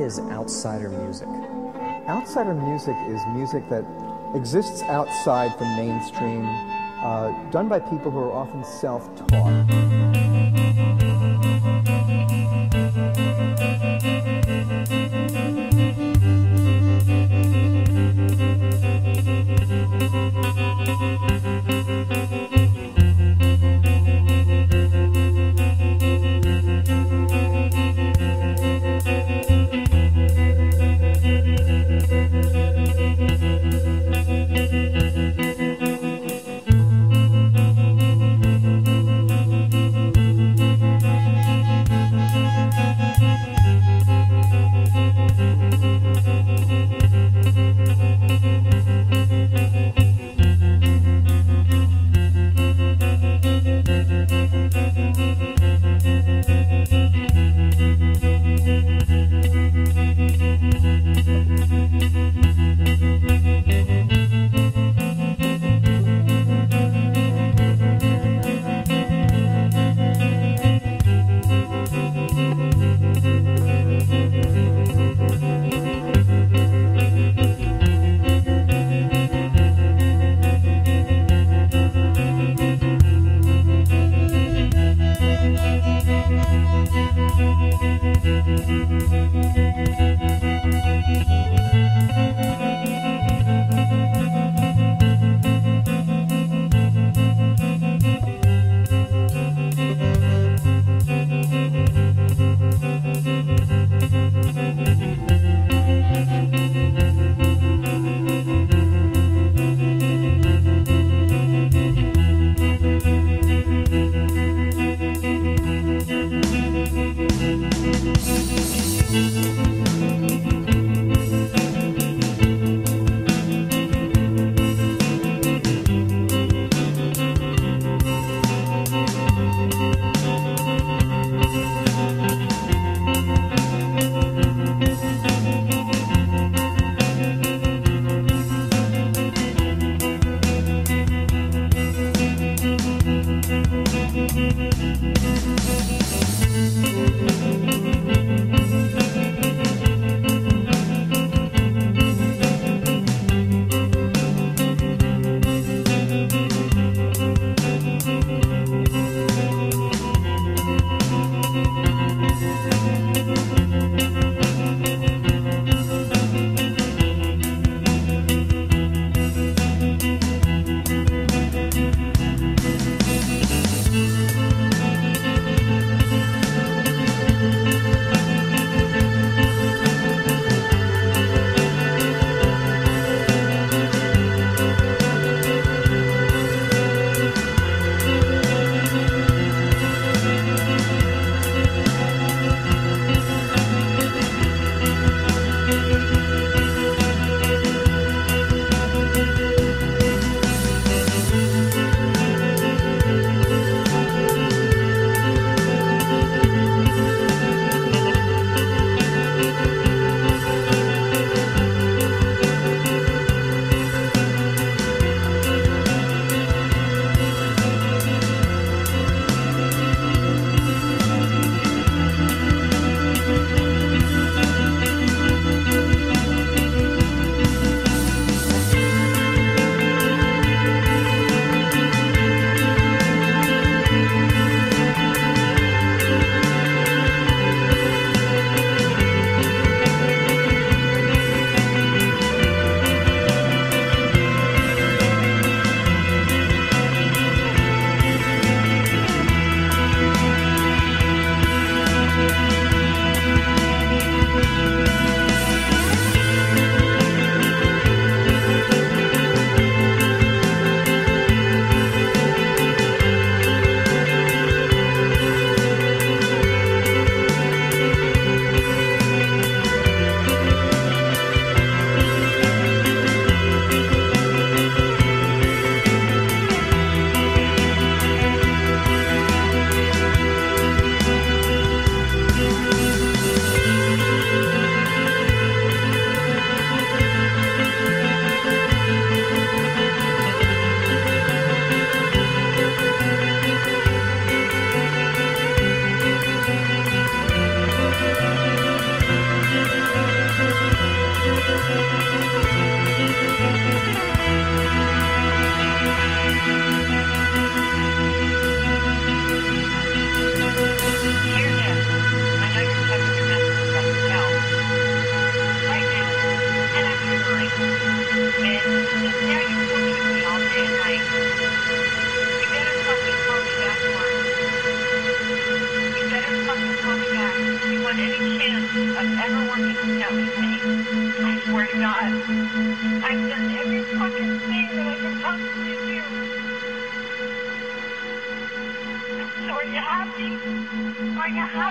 is outsider music? Outsider music is music that exists outside the mainstream, done by people who are often self-taught.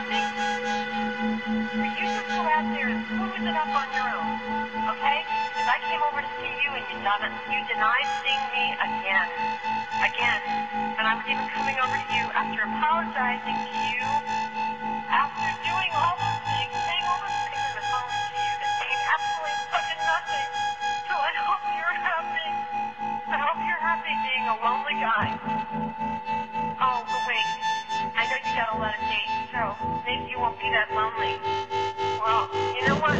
happy? Well, you just go out there and smooth it up on your own, okay? If I came over to see you and you denied seeing me again, and I was even coming over to you after apologizing to you, after doing all those things, saying all those things on the phone to you that mean absolutely fucking nothing. So I hope you're happy. I hope you're happy being a lonely guy. Oh, but wait. I know you got a lot of dates, so maybe you won't be that lonely. Well, you know what?